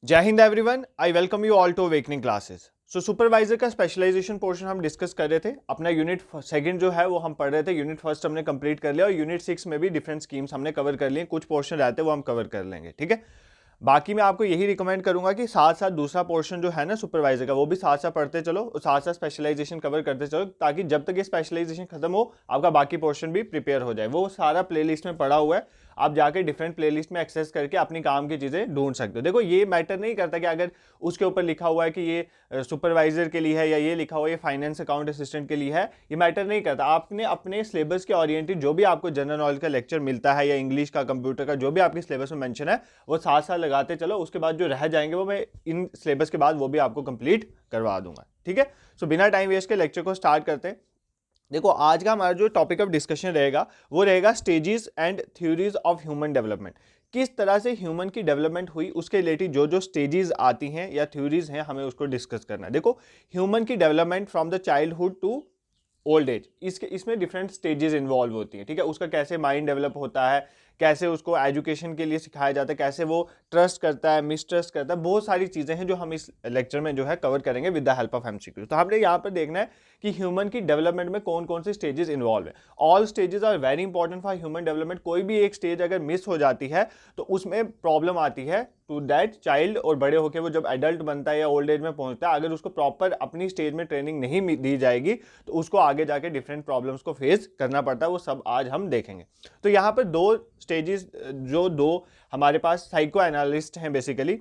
जय हिंद everyone, I welcome you all to awakening classes. So supervisor का specialization portion हम डिस्कस कर रहे थे। अपना यूनिट सेकंड जो है वो हम पढ़ रहे थे। यूनिट फर्स्ट हमने कंप्लीट कर लिया और यूनिट 6 में भी डिफरेंट स्कीम्स हमने कवर कर लिए। कुछ पोर्शन रहते हैं वो हम कवर कर लेंगे, ठीक है। बाकी मैं आपको यही रिकमेंड करूंगा कि साथ साथ दूसरा पोर्शन जो है ना सुपरवाइजर का, वो भी साथ साथ पढ़ते चलो और साथ साथ स्पेशलाइजेशन कवर करते चलो, ताकि जब तक ये स्पेशलाइजेशन खत्म हो आपका बाकी पोर्शन भी प्रिपेयर हो जाए। वो सारा प्लेलिस्ट में पड़ा हुआ है, आप जाके डिफरेंट प्लेलिस्ट में एक्सेस करके अपनी काम की चीज़ें ढूंढ सकते हो। देखो ये मैटर नहीं करता कि अगर उसके ऊपर लिखा हुआ है कि ये सुपरवाइजर के लिए है या ये लिखा हुआ है ये फाइनेंस अकाउंट असिस्टेंट के लिए है, ये मैटर नहीं करता। आपने अपने सिलेबस के ओरिएंटेड जो भी आपको जनरल नॉलेज का लेक्चर मिलता है या इंग्लिश का, कंप्यूटर का, जो भी आपके सिलेबस में मेंशन है वो साथ साथ लगाते चलो। उसके बाद जो रह जाएंगे वो मैं इन सिलेबस के बाद वो भी आपको कंप्लीट करवा दूंगा, ठीक है। सो बिना टाइम वेस्ट के लेक्चर को स्टार्ट करते हैं। देखो आज का हमारा जो टॉपिक ऑफ डिस्कशन रहेगा वो रहेगा stages and theories of human development. किस तरह से ह्यूमन की डेवलपमेंट हुई उसके रिलेटेड जो जो स्टेजेस आती हैं या थ्योरीज हैं हमें उसको डिस्कस करना है। देखो ह्यूमन की development from the childhood to old age, इसमें डिफरेंट स्टेजेस इन्वॉल्व होती हैं, ठीक है। उसका कैसे माइंड डेवलप होता है, कैसे उसको एजुकेशन के लिए सिखाया जाता है, कैसे वो ट्रस्ट करता है, मिसट्रस्ट करता है, बहुत सारी चीज़ें हैं जो हम इस लेक्चर में जो है कवर करेंगे with the help of MCQ. तो हमने यहाँ पर देखना है कि ह्यूमन की डेवलपमेंट में कौन कौन सी स्टेजेस इन्वॉल्व है। All stages are very important for human development. कोई भी एक स्टेज अगर मिस हो जाती है तो उसमें प्रॉब्लम आती है टू दैट चाइल्ड, और बड़े होकर वो जब एडल्ट बनता है या ओल्ड एज में पहुंचता है, अगर उसको प्रॉपर अपनी स्टेज में ट्रेनिंग नहीं दी जाएगी तो उसको आगे जाके डिफरेंट प्रॉब्लम्स को फेस करना पड़ता है। वो सब आज हम देखेंगे। तो यहाँ पर दो स्टेजेस, जो दो हमारे पास साइको एनालिस्ट हैं बेसिकली,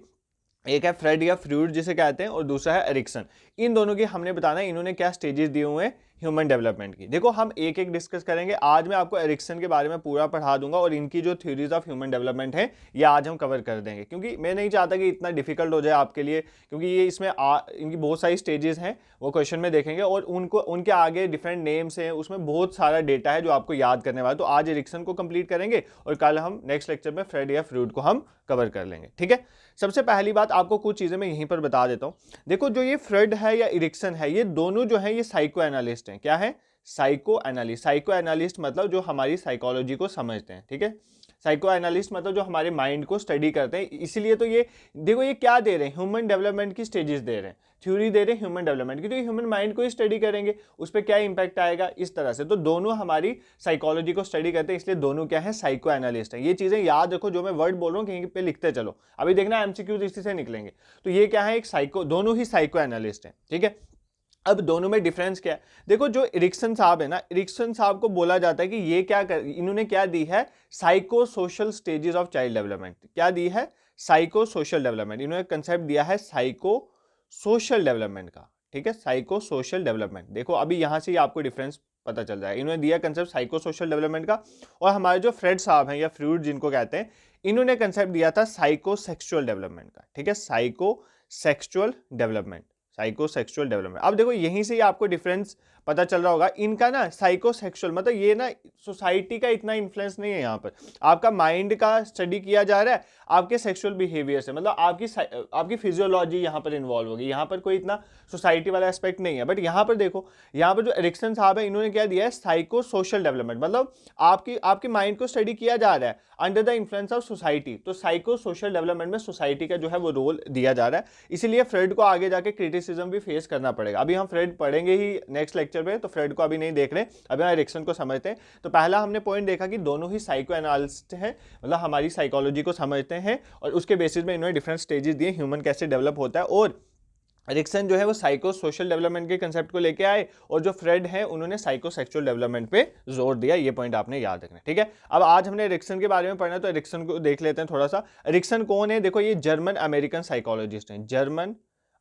एक है फ्रेड या फ्रूड जिसे कहते हैं और दूसरा है एरिक्सन। इन दोनों की हमने बताना है इन्होंने क्या स्टेजेस दिए हुए हैं ह्यूमन डेवलपमेंट की। देखो हम एक एक डिस्कस करेंगे। आज मैं आपको एरिक्सन के बारे में पूरा पढ़ा दूंगा और इनकी जो थ्योरीज ऑफ ह्यूमन डेवलपमेंट है ये आज हम कवर कर देंगे, क्योंकि मैं नहीं चाहता कि इतना डिफिकल्ट हो जाए आपके लिए, क्योंकि ये इसमें इनकी बहुत सारी स्टेजेस हैं वो क्वेश्चन में देखेंगे और उनको उनके आगे डिफरेंट नेम्स हैं, उसमें बहुत सारा डेटा है जो आपको याद करने वाला है। तो आज एरिक्सन को कंप्लीट करेंगे और कल हम नेक्स्ट लेक्चर में फ्रेड या फ्रूड को हम कवर कर लेंगे, ठीक है। सबसे पहली बात आपको कुछ चीज़ें मैं यहीं पर बता देता हूं। देखो जो ये फ्रेड है या एरिक्सन है, ये दोनों जो है ये साइको एनालिस्ट हैं। क्या है? Psycho analyst. साइको एनालिस्ट मतलब जो हमारी साइकोलॉजी को समझते हैं, ठीक है। साइको एनालिस्ट मतलब जो हमारे माइंड को स्टडी करते हैं। इसीलिए तो ये देखो ये क्या दे रहे हैं, ह्यूमन डेवलपमेंट की स्टेजेस दे रहे हैं, थ्योरी दे रहे हैं ह्यूमन डेवलपमेंट की। तो ह्यूमन माइंड को ही स्टडी करेंगे, उस पर क्या इंपैक्ट आएगा, इस तरह से। तो दोनों हमारी साइकोलॉजी को स्टडी करते हैं, इसलिए दोनों क्या है, साइको एनालिस्ट है। ये चीजें याद रखो, जो मैं वर्ड बोल रहा हूँ कहीं पे लिखते चलो, अभी देखना एमसीक्यूज इसी से निकलेंगे। तो ये क्या है, एक साइको, दोनों ही साइको एनालिस्ट है, ठीक है। अब दोनों में डिफरेंस क्या है? देखो जो एरिक्सन साहब है ना, एरिक्सन साहब को बोला जाता है कि ये क्या कर, इन्होंने क्या दी है, psycho social stages of child development. क्या दी है? Psycho social development. इन्होंने कंसेप्ट दिया है साइको सोशल डेवलपमेंट का, ठीक है। साइको सोशल डेवलपमेंट, देखो अभी यहां से ही आपको डिफरेंस पता चल जाएगा। इन्होंने दिया कंसेप्ट साइको सोशल डेवलपमेंट का, और हमारे जो फ्रेड साहब हैं या फ्रूड जिनको कहते हैं, इन्होंने कंसेप्ट दिया था साइको सेक्सुअल डेवलपमेंट का, ठीक है। Psycho sexual development, psychosexual development. अब देखो यहीं से ही आपको डिफरेंस पता चल रहा होगा इनका ना। साइकोसेक्सुअल मतलब ये ना सोसाइटी का इतना इन्फ्लुएंस नहीं है, यहाँ पर आपका माइंड का स्टडी किया जा रहा है, आपके सेक्सुअल बिहेवियर से, मतलब आपकी फिजियोलॉजी यहाँ पर इन्वॉल्व होगी। यहाँ पर कोई इतना सोसाइटी वाला एस्पेक्ट नहीं है। बट यहाँ पर देखो, यहाँ पर जो एरिक्सन साहब है इन्होंने क्या दिया है, साइको सोशल डेवलपमेंट, मतलब आपके माइंड को स्टडी किया जा रहा है under the influence of society. तो साइको सोशल डेवलपमेंट में सोसाइटी का जो है वो रोल दिया जा रहा है। इसीलिए फ्रेड को आगे जाके क्रिटिसिज्म भी फेस करना पड़ेगा। अभी हम फ्रेड पढ़ेंगे ही नेक्स्ट लेक्चर में, तो फ्रेड को अभी नहीं देख रहे, अभी हम एरिक्सन को समझते हैं। तो पहला हमने पॉइंट देखा कि दोनों ही साइको एनालिस्ट हैं, मतलब हमारी साइकोलॉजी को समझते हैं, और उसके बेसिस में इन्होंने डिफरेंट स्टेजेस दिए ह्यूमन कैसे डेवलप होता है। और एरिक्सन जो है वो साइको सोशल डेवलपमेंट के कंसेप्ट को लेके आए, और जो फ्रेड है उन्होंने साइको सेक्सुअल डेवलपमेंट पे जोर दिया। ये पॉइंट आपने याद रखना है, ठीक है। अब आज हमने एरिक्सन के बारे में पढ़ना है, तो एरिक्सन को देख लेते हैं थोड़ा सा। एरिक्सन कौन है? देखो ये जर्मन अमेरिकन साइकोलॉजिस्ट हैं, जर्मन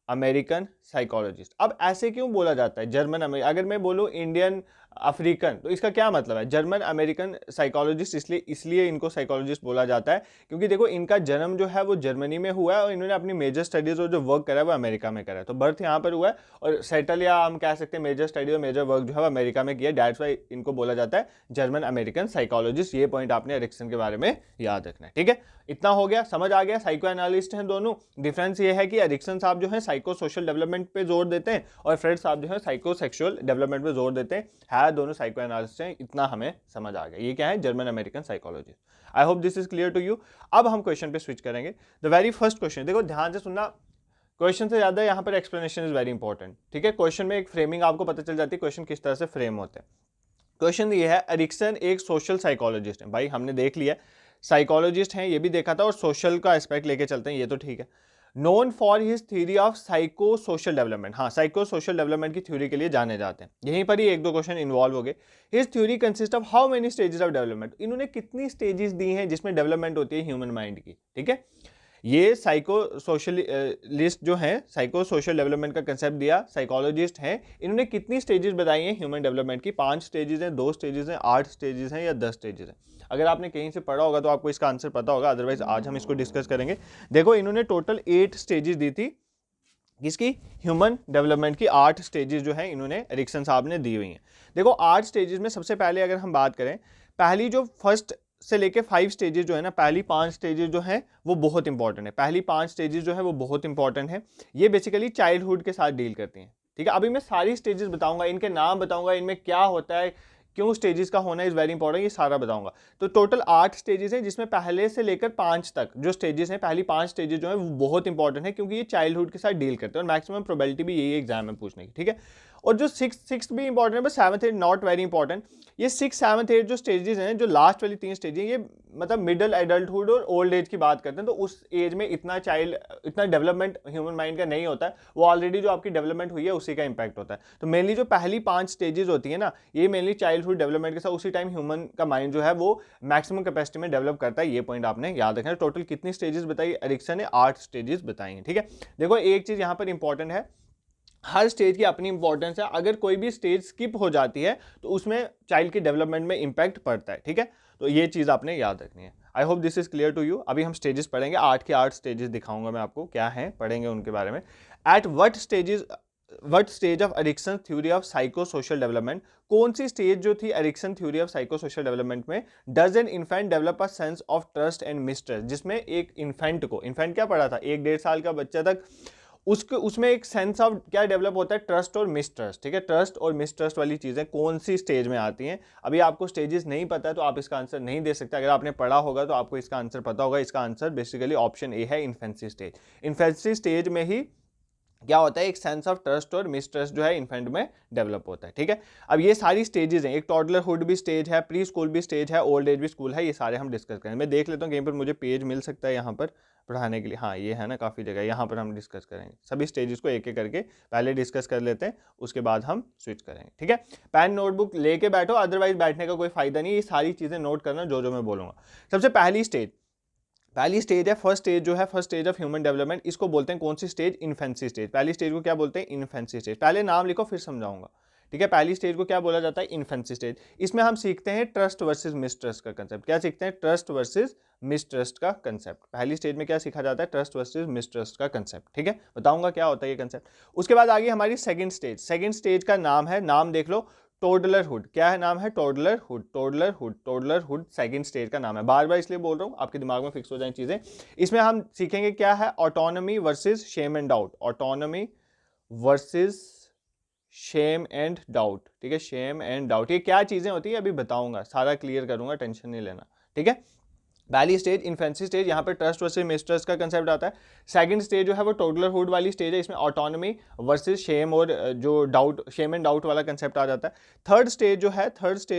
अमेरिकन साइकोलॉजिस्ट। अब ऐसे क्यों बोला जाता है जर्मन अमेरिकन? अगर मैं बोलूं इंडियन अफ्रीकन, तो इसका क्या मतलब है? जर्मन अमेरिकन साइकोलॉजिस्ट इसलिए इनको साइकोलॉजिस्ट बोला जाता है क्योंकि देखो इनका जन्म जो है वो जर्मनी में हुआ है, और इन्होंने अपनी मेजर स्टडीज और जो वर्क करा है वो अमेरिका में करा है। तो बर्थ यहाँ पर हुआ है और सेटल, या हम कह सकते हैं मेजर स्टडी और मेजर वर्क जो है वो अमेरिका में किया। दैट्स वाई इनको बोला जाता है जर्मन अमेरिकन साइकोलॉजिस्ट। ये पॉइंट आपने एरिक्सन के बारे में याद रखना है, ठीक है। इतना हो गया, समझ आ गया। साइको एनालिस्ट हैं दोनों। डिफरेंस ये है कि एरिक्सन साहब जो है साइको सोशल डेवलपमेंट पे जोर देते हैं, और फ्रेड साहब जो है साइको सेक्सुअल डेवलपमेंट पे जोर देते हैं। है दोनों साइको एनालिस्ट हैं, इतना हमें समझ आ गया। ये क्या है? German American psychologist. I hope this is clear to you. अब हम क्वेश्चन पे स्विच करेंगे। द वेरी फर्स्ट क्वेश्चन, देखो ध्यान से सुनना, क्वेश्चन से ज्यादा यहाँ पर एक्सप्लेनेशन इज वेरी इंपॉर्टेंट, ठीक है। क्वेश्चन में एक फ्रेमिंग आपको पता चल जाती है, क्वेश्चन किस तरह से फ्रेम होते हैं। क्वेश्चन ये है, एरिक्सन एक सोशल साइकोलॉजिस्ट है। भाई हमने देख लिया साइकोलॉजिस्ट हैं, ये भी देखा था, और सोशल का एस्पेक्ट लेके चलते हैं, ये तो ठीक है। Known for his theory of psycho social development, हाँ साइको सोशल डेवलपमेंट की थ्योरी के लिए जाने जाते हैं। यहीं पर ही एक दो क्वेश्चन इन्वॉल्व हो गए। His theory consist of how many stages of development, इन्होंने कितनी स्टेजेस दी हैं जिसमें डेवलपमेंट होती है ह्यूमन माइंड की, ठीक है। ये साइको सोशलिस्ट जो है, साइको सोशल डेवलपमेंट का कंसेप्ट दिया, साइकोलॉजिस्ट हैं, इन्होंने कितनी स्टेजेस बताई हैं ह्यूमन डेवलपमेंट की? 5 स्टेजेस हैं, 2 स्टेजेस हैं, 8 स्टेजेस हैं या 10 स्टेजेस हैं? अगर आपने कहीं से पढ़ा होगा तो आपको इसका आंसर पता होगा, अदरवाइज आज हम इसको डिस्कस करेंगे। देखो इन्होंने टोटल 8 स्टेजेस दी थी, किसकी? ह्यूमन डेवलपमेंट की 8 स्टेजेस जो है इन्होंने एरिक्सन साहब ने दी हुई हैं। देखो 8 स्टेजेस में सबसे पहले अगर हम बात करें, पहली जो फर्स्ट से लेके 5 स्टेजेस जो है ना, पहली 5 स्टेजेस जो है वो बहुत इंपॉर्टेंट है। पहली 5 स्टेजेस जो है वो बहुत इंपॉर्टेंट है। ये बेसिकली चाइल्डहुड के साथ डील करती हैं, ठीक है। अभी मैं सारी स्टेजेस बताऊंगा, इनके नाम बताऊंगा, इनमें क्या होता है, क्यों स्टेजेस का होना इज वेरी इंपॉर्टेंट, ये सारा बताऊंगा। तो टोटल 8 स्टेजेस हैं, जिसमें पहले से लेकर 5 तक जो स्टेजेस हैं, पहली 5 स्टेजेस जो है वो बहुत इंपॉर्टेंट है, क्योंकि ये चाइल्डहुड के साथ डील करते हैं और मैक्सिमम प्रोबेबिलिटी भी यही एग्जाम में पूछने की, ठीक है। और जो सिक्स भी इंपॉर्टेंट है, but 7th 8 not very important. ये 6 7th 8 जो स्टेजेस हैं, जो लास्ट वाली 3 स्टेजेस हैं, ये मतलब मिडिल एडल्टहुड और ओल्ड एज की बात करते हैं। तो उस एज में इतना डेवलपमेंट ह्यूमन माइंड का नहीं होता है, वो ऑलरेडी जो आपकी डेवलपमेंट हुई है उसी का इंपैक्ट होता है। तो मेनली जो पहली 5 स्टेजेस होती है ना, ये मेनली चाइल्डहुड डेवलपमेंट के साथ उसी टाइम ह्यूमन का माइंड जो है वो मैक्सिमम कैपेसिटी में डेवलप करता है। ये पॉइंट आपने याद रखना है। टोटल कितनी स्टेजेस बताई एरिक्सन ने? 8 स्टेजेस बताई हैं, ठीक है। देखो एक चीज यहाँ पर इंपॉर्टेंट है, हर स्टेज की अपनी इंपॉर्टेंस है। अगर कोई भी स्टेज स्किप हो जाती है तो उसमें चाइल्ड की डेवलपमेंट में इंपैक्ट पड़ता है, ठीक है। तो ये चीज आपने याद रखनी है। I hope this is clear to you. अभी हम स्टेजेस पढ़ेंगे, 8 के 8 स्टेजेस दिखाऊंगा मैं आपको क्या है, पढ़ेंगे उनके बारे में। At what stage of Erikson theory of psycho social development, कौन सी स्टेज जो थी Erikson theory of psycho social development में, does an infant develop a sense of trust and mistrust, जिसमें एक इन्फेंट को, इन्फेंट क्या पढ़ा था, 1-1.5 साल का बच्चा तक, उसमें एक सेंस ऑफ क्या डेवलप होता है? ट्रस्ट और मिसट्रस्ट, ठीक है। ट्रस्ट और मिसट्रस्ट वाली चीजें कौन सी स्टेज में आती हैं? अभी आपको स्टेजेस नहीं पता है तो आप इसका आंसर नहीं दे सकते। अगर आपने पढ़ा होगा तो आपको इसका आंसर पता होगा। इसका आंसर बेसिकली ऑप्शन ए है, इन्फेंसी स्टेज। इन्फेंसी स्टेज में ही क्या होता है? एक सेंस ऑफ ट्रस्ट और मिसट्रस्ट जो है इन्फेंट में डेवलप होता है, ठीक है। अब ये सारी स्टेजेस हैं, एक टॉडलरहुड भी स्टेज है, प्री स्कूल भी स्टेज है, ओल्ड एज भी स्कूल है, ये सारे हम डिस्कस करेंगे। मैं देख लेता हूँ कहीं पर मुझे पेज मिल सकता है यहाँ पर पढ़ाने के लिए। हाँ ये है ना, काफ़ी जगह, यहाँ पर हम डिस्कस करेंगे सभी स्टेजेस को एक एक करके, पहले डिस्कस कर लेते हैं, उसके बाद हम स्विच करेंगे, ठीक है। पेन नोटबुक लेके बैठो, अदरवाइज बैठने का कोई फायदा नहीं। ये सारी चीज़ें नोट करना जो जो मैं बोलूँगा। सबसे पहली स्टेज है, फर्स्ट स्टेज जो है, first stage of human development, इसको बोलते हैं कौन सी स्टेज? Infancy stage. पहली स्टेज को क्या बोलते हैं? Infancy stage. पहले नाम लिखो फिर समझाऊंगा, ठीक है। पहली स्टेज को क्या बोला जाता है? Infancy stage. इसमें हम सीखते हैं ट्रस्ट वर्सेस मिसट्रस्ट का कंसेप्ट। क्या सीखते हैं? ट्रस्ट वर्सेस मिसट्रस्ट का कंसेप्ट। पहली स्टेज में क्या सीखा जाता है? ट्रस्ट वर्सेस मिसट्रस्ट का कंसेप्ट, ठीक है। बताऊंगा क्या होता है ये कंसेप्ट। उसके बाद आगे हमारी सेकंड स्टेज। सेकंड स्टेज का नाम है, नाम देख लो, टोडलरहुड। क्या है नाम है? टोडलरहुड सेकंड स्टेज का नाम है। बार बार इसलिए बोल रहा हूं, आपके दिमाग में फिक्स हो जाए चीजें। इसमें हम सीखेंगे क्या है? Autonomy versus shame and doubt. Autonomy versus shame and doubt, ठीक है। शेम एंड डाउट ये क्या चीजें होती है अभी बताऊंगा, सारा क्लियर करूंगा, टेंशन नहीं लेना, ठीक है। पहली स्टेज इन्फेंसी स्टेज, यहाँ पर ट्रस्ट वर्सेस मिसट्रस्ट का कंसेप्ट आता है। सेकंड स्टेज जो है वो टोडलरहुड वाली स्टेज है, इसमें ऑटोनॉमी वर्सेस शेम और जो डाउट, शेम एंड डाउट वाला कंसेप्ट आ जाता है। थर्ड स्टेज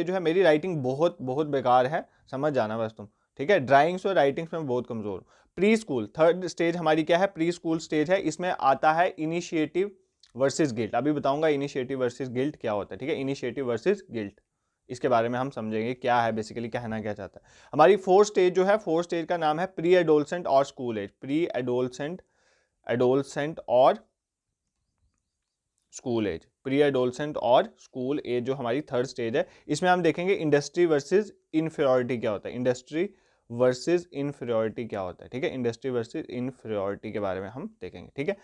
जो है, मेरी राइटिंग बहुत बहुत बेकार है, समझ जाना बस तुम, ठीक है। ड्राइंग्स और राइटिंग्स में बहुत कमजोर हूँ। प्री स्कूल, थर्ड स्टेज हमारी क्या है? प्री स्कूल स्टेज है। इसमें आता है इनिशिएटिव वर्सेस गिल्ट। अभी बताऊंगा इनिशिएटिव वर्सेस गिल्ट क्या होता है, ठीक है। इनिशिएटिव वर्सेस गिल्ट, इसके बारे में हम समझेंगे क्या है बेसिकली, कहना क्या चाहता है। हमारी फोर्थ स्टेज जो है, फोर्थ स्टेज का नाम है प्री एडोलसेंट और स्कूल एज। प्री एडोलसेंट और स्कूल एज, प्री एडोलसेंट और स्कूल एज जो हमारी थर्ड स्टेज है। इसमें हम देखेंगे इंडस्ट्री वर्सेस इन्फीरियरिटी क्या होता है, इंडस्ट्री वर्सेस इन्फीरियरिटी क्या होता है, ठीक है। इंडस्ट्री वर्सेस इन्फीरियरिटी के बारे में हम देखेंगे, ठीक है।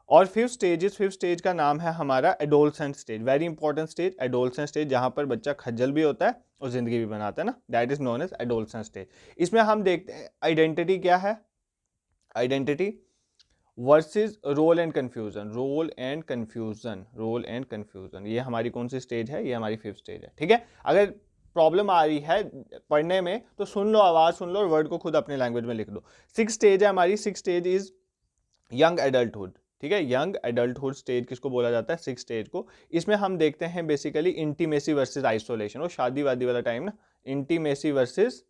और फिफ्थ स्टेज का नाम है हमारा adolescent stage. Very important stage, adolescent stage, जहां पर बच्चा खज्जल भी होता है और जिंदगी भी बनाता है ना, that is known as adolescent stage. इसमें हम देखते हैं आइडेंटिटी क्या है, identity versus role and confusion, role and confusion, role and confusion, ये हमारी कौन सी स्टेज है, ये हमारी 5th स्टेज है। ठीक है, अगर प्रॉब्लम आ रही है पढ़ने में तो सुन लो, आवाज़ सुन लो और वर्ड को खुद अपने लैंग्वेज में लिख दो। 6th स्टेज है हमारी, 6th stage is young adulthood. ठीक है, यंग एडल्टहुड स्टेज किसको बोला जाता है, 6th स्टेज को। इसमें हम देखते हैं बेसिकली इंटीमेसी वर्सेस आइसोलेशन, वो शादी वादी वाला टाइम ना, इंटीमेसी वर्सेस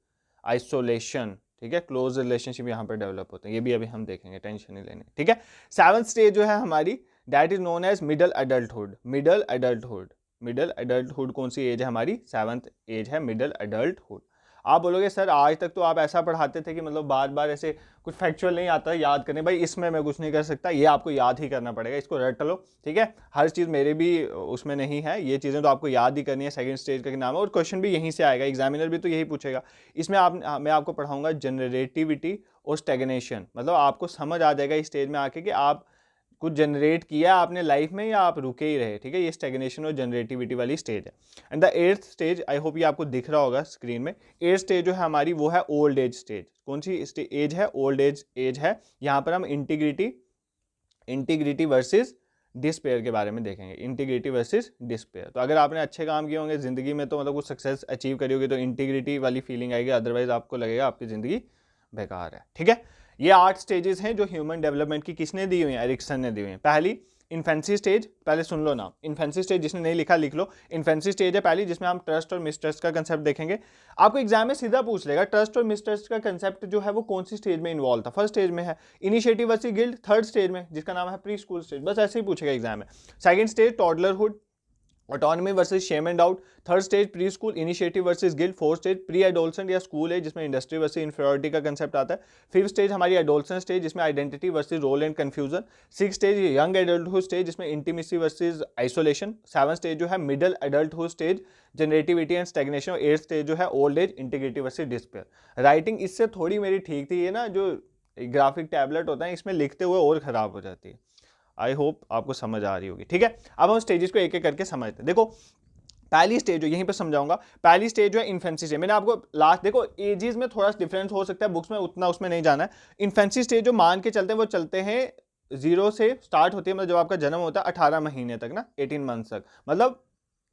आइसोलेशन। ठीक है, क्लोज रिलेशनशिप यहाँ पर डेवलप होते हैं, ये भी अभी हम देखेंगे, टेंशन नहीं लेनी। ठीक है, 7th स्टेज जो है हमारी, that is known as middle adulthood. Middle adulthood, middle adulthood कौन सी एज है हमारी, 7th एज है मिडल एडल्टहुड। आप बोलोगे सर आज तक तो आप ऐसा पढ़ाते थे कि मतलब बार बार ऐसे कुछ फैक्चुअल नहीं आता याद करने, भाई इसमें मैं कुछ नहीं कर सकता, ये आपको याद ही करना पड़ेगा, इसको रट लो। ठीक है, हर चीज़ मेरे भी उसमें नहीं है, ये चीज़ें तो आपको याद ही करनी है। 2nd स्टेज का नाम है और क्वेश्चन भी यहीं से आएगा, एग्जामिनर भी तो यही पूछेगा। इसमें मैं आपको पढ़ाऊंगा जनरेटिविटी और स्टेगनेशन, मतलब आपको समझ आ जाएगा इस स्टेज में आके कि आप कुछ जनरेट किया आपने लाइफ में या आप रुके ही रहे। ठीक है, ये स्टेगनेशन और जनरेटिविटी वाली स्टेज है। And the 8th stage, I hope ये आपको दिख रहा होगा स्क्रीन में, 8th स्टेज जो है हमारी वो है ओल्ड एज स्टेज। कौन सी एज है, ओल्ड एज है। यहाँ पर हम इंटीग्रिटी वर्सेस डिस्पेयर के बारे में देखेंगे, इंटीग्रिटी वर्सेस डिस्पेयर। तो अगर आपने अच्छे काम किए होंगे जिंदगी में तो मतलब कुछ सक्सेस अचीव करी होगी तो इंटीग्रिटी वाली फीलिंग आएगी, अदरवाइज आपको लगेगा आपकी जिंदगी बेकार है। ठीक है, ये 8 स्टेजेस हैं जो ह्यूमन डेवलपमेंट की किसने दी हुई है, एरिक्सन ने दी हुई है। पहली इन्फेंसी स्टेज, पहले सुन लो ना, इन्फेंसी स्टेज जिसने नहीं लिखा लिख लो। इन्फेंसी स्टेज है पहली, जिसमें हम ट्रस्ट और मिसट्रस्ट का कंसेप्ट देखेंगे। आपको एग्जाम में सीधा पूछ लेगा ट्रस्ट और मिसट्रस्ट का कंसेप्ट जो है वो कौन सी स्टेज में इन्वॉल्व था। 1st स्टेज में है initiative versus guild, 3rd stage में जिसका नाम है प्री स्कूल स्टेज, बस ऐसे ही पूछेगा एग्जाम में। 2nd stage toddlerhood, autonomy versus shame and doubt. 3rd stage pre school initiative versus guilt. 4th stage pre adolescent या स्कूल है जिसमें इंडस्ट्री वर्सेस इंफीरियरिटी का कंसेप्ट आता है। 5th स्टेज हमारी एडोलसेंट स्टेज जिसमें identity versus role and confusion. 6th stage young adulthood stage जिसमें intimacy versus isolation. 7th stage जो है middle adulthood stage, generativity and stagnation. 8th stage जो है old age, integrity versus despair. Writing इससे थोड़ी मेरी ठीक थी, ये ना जो ग्राफिक टैबलेट होता है इसमें लिखते हुए और खराब हो जाती है। आई होप आपको समझ आ रही होगी। ठीक है, अब हम स्टेजेस को एक एक करके समझते हैं। देखो पहली स्टेज जो यहीं पे समझाऊंगा, पहली स्टेज जो है इन्फेंसी स्टेज। मैंने आपको लास्ट, देखो एजेस में थोड़ा डिफरेंस हो सकता है, बुक्स में उतना उसमें नहीं जाना है। इन्फेंसी स्टेज जो मान के चलते हैं वो चलते हैं 0 से स्टार्ट होती है, मतलब जब आपका जन्म होता है 18 महीने तक ना, 18 मंथ्स तक, मतलब